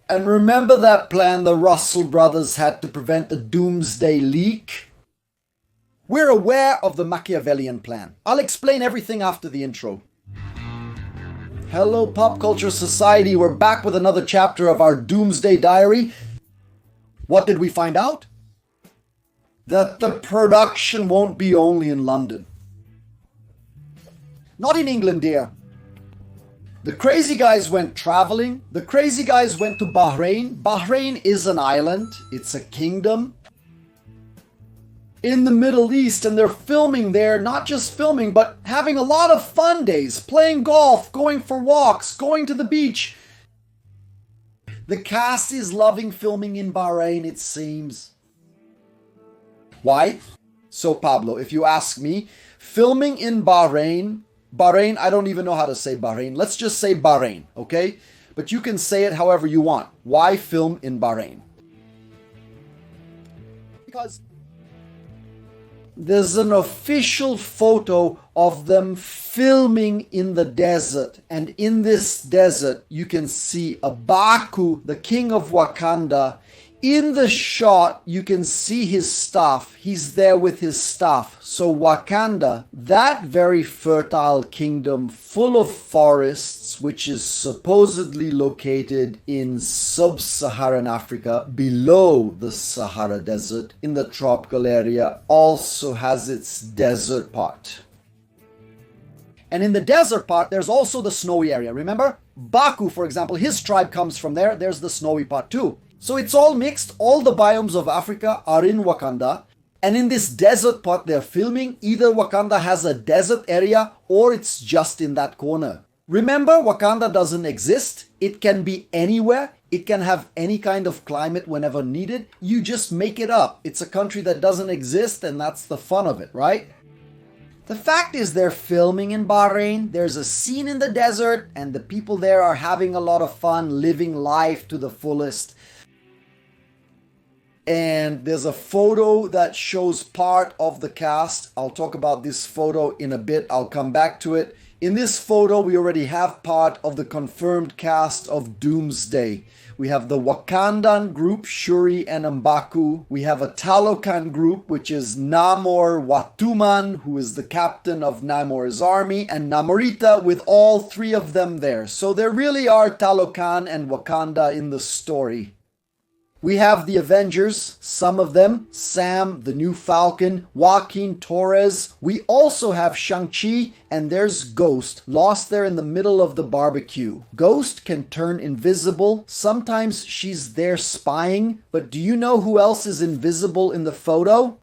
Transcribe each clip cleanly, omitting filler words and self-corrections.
And remember that plan the Russell brothers had to prevent the Doomsday leak? We're aware of the Machiavellian plan. I'll explain everything after the intro. Hello, Pop Culture Society. We're back with another chapter of our Doomsday Diary. What did we find out? That the production won't be only in London. Not in England, dear. The crazy guys went traveling. The crazy guys went to Bahrain. Bahrain is an island. It's a kingdom in the Middle East, and they're filming there, not just filming, but having a lot of fun days, playing golf, going for walks, going to the beach. The cast is loving filming in Bahrain, it seems. Why? So, Pablo, if you ask me, filming in Bahrain, I don't even know how to say Bahrain. Let's just say Bahrain, okay? But you can say it however you want. Why film in Bahrain? Because there's an official photo of them filming in the desert. And in this desert, you can see a Baku, the king of Wakanda. In the shot, you can see his staff. He's there with his staff. So Wakanda, that very fertile kingdom full of forests, which is supposedly located in sub-Saharan Africa, below the Sahara Desert, in the tropical area, also has its desert part. And in the desert part, there's also the snowy area. Remember? Baku, for example, his tribe comes from there. There's the snowy part too. So it's all mixed. All the biomes of Africa are in Wakanda. And in this desert part they're filming, either Wakanda has a desert area or it's just in that corner. Remember, Wakanda doesn't exist. It can be anywhere. It can have any kind of climate whenever needed. You just make it up. It's a country that doesn't exist, and that's the fun of it, right? The fact is they're filming in Bahrain. There's a scene in the desert, and the people there are having a lot of fun, living life to the fullest. And there's a photo that shows part of the cast. I'll talk about this photo in a bit. I'll come back to it. In this photo, we already have part of the confirmed cast of Doomsday. We have the Wakandan group, Shuri and M'Baku. We have a Talokan group, which is Namor Watuman, who is the captain of Namor's army, and Namorita, with all three of them there. So there really are Talokan and Wakanda in the story. We have the Avengers, some of them, Sam, the new Falcon, Joaquin Torres. We also have Shang-Chi, and there's Ghost, lost there in the middle of the barbecue. Ghost can turn invisible. Sometimes she's there spying, but do you know who else is invisible in the photo?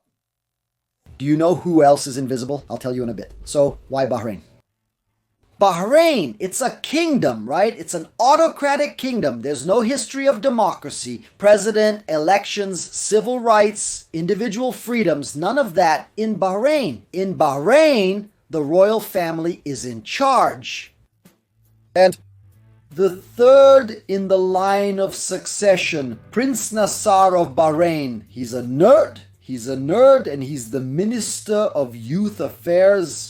Do you know who else is invisible? I'll tell you in a bit. So, why Bahrain? Bahrain, it's a kingdom, right? It's an autocratic kingdom. There's no history of democracy, president, elections, civil rights, individual freedoms, none of that in Bahrain. In Bahrain, the royal family is in charge. And the third in the line of succession, Prince Nasser of Bahrain. He's a nerd, and he's the Minister of Youth Affairs.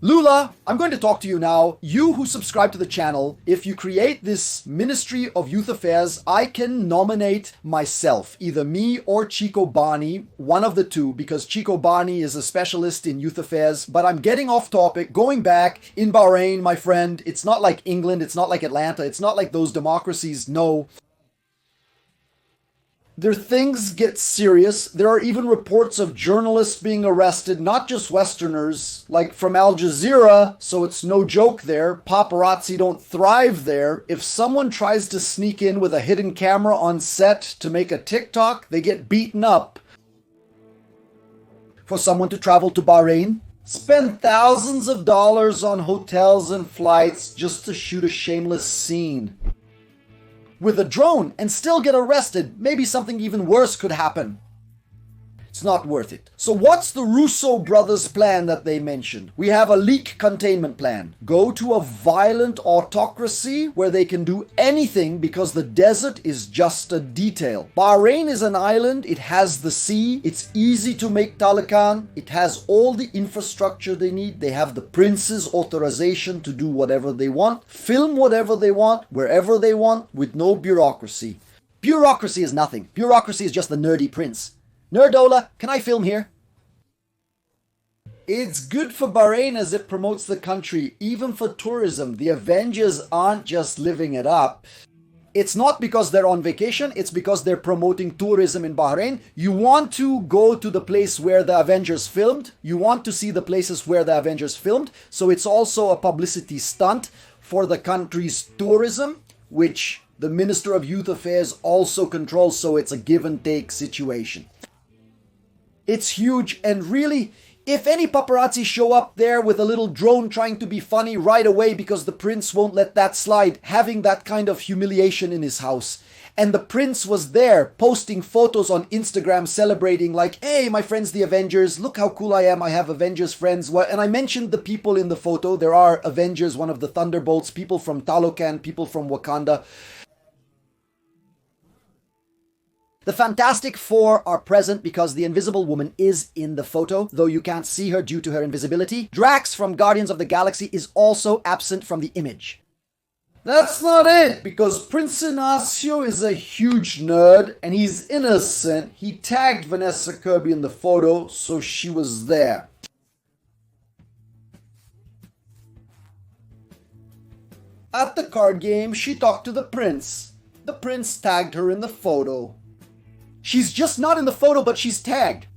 Lula, I'm going to talk to you now. You who subscribe to the channel, if you create this Ministry of Youth Affairs, I can nominate myself, either me or Chico Bani, one of the two, because Chico Bani is a specialist in youth affairs. But I'm getting off topic, going back. In Bahrain, my friend, it's not like England, it's not like Atlanta, it's not like those democracies, no. There things get serious. There are even reports of journalists being arrested, not just Westerners, like from Al Jazeera, so it's no joke there. Paparazzi don't thrive there. If someone tries to sneak in with a hidden camera on set to make a TikTok, they get beaten up. For someone to travel to Bahrain, spend thousands of dollars on hotels and flights just to shoot a shameless scene with a drone and still get arrested. Maybe something even worse could happen. It's not worth it. So what's the Russo brothers' plan that they mentioned? We have a leak containment plan. Go to a violent autocracy where they can do anything because the desert is just a detail. Bahrain is an island. It has the sea. It's easy to make Taliban. It has all the infrastructure they need. They have the prince's authorization to do whatever they want, film whatever they want, wherever they want, with no bureaucracy. Bureaucracy is nothing. Bureaucracy is just the nerdy prince. Nerdola, can I film here? It's good for Bahrain as it promotes the country, even for tourism. The Avengers aren't just living it up. It's not because they're on vacation, it's because they're promoting tourism in Bahrain. You want to go to the place where the Avengers filmed. You want to see the places where the Avengers filmed. So it's also a publicity stunt for the country's tourism, which the Minister of Youth Affairs also controls, so it's a give and take situation. It's huge, and really, if any paparazzi show up there with a little drone trying to be funny right away because the prince won't let that slide, having that kind of humiliation in his house, and the prince was there posting photos on Instagram celebrating like, hey, my friends the Avengers, look how cool I am, I have Avengers friends. And I mentioned the people in the photo. There are Avengers, one of the Thunderbolts, people from Talocan, people from Wakanda. The Fantastic Four are present because the Invisible Woman is in the photo, though you can't see her due to her invisibility. Drax from Guardians of the Galaxy is also absent from the image. That's not it, because Prince Inacio is a huge nerd and he's innocent. He tagged Vanessa Kirby in the photo, so she was there. At the card game, she talked to the prince. The prince tagged her in the photo. She's just not in the photo, but she's tagged.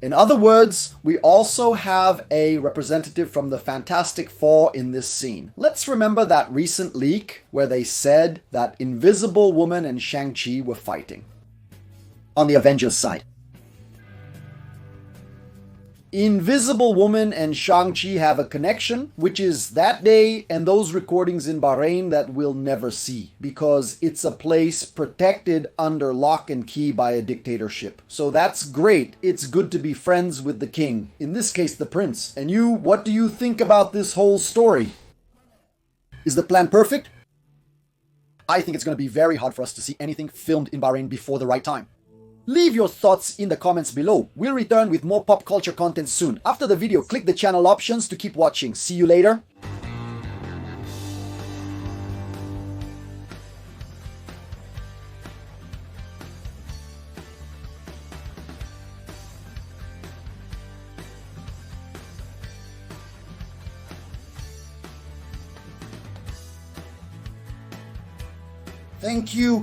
In other words, we also have a representative from the Fantastic Four in this scene. Let's remember that recent leak where they said that Invisible Woman and Shang-Chi were fighting on the Avengers side. Invisible Woman and Shang-Chi have a connection, which is that day and those recordings in Bahrain that we'll never see, because it's a place protected under lock and key by a dictatorship. So that's great. It's good to be friends with the king, in this case the prince. And you, what do you think about this whole story? Is the plan perfect? I think it's going to be very hard for us to see anything filmed in Bahrain before the right time. Leave your thoughts in the comments below. We'll return with more pop culture content soon. After the video, click the channel options to keep watching. See you later. Thank you.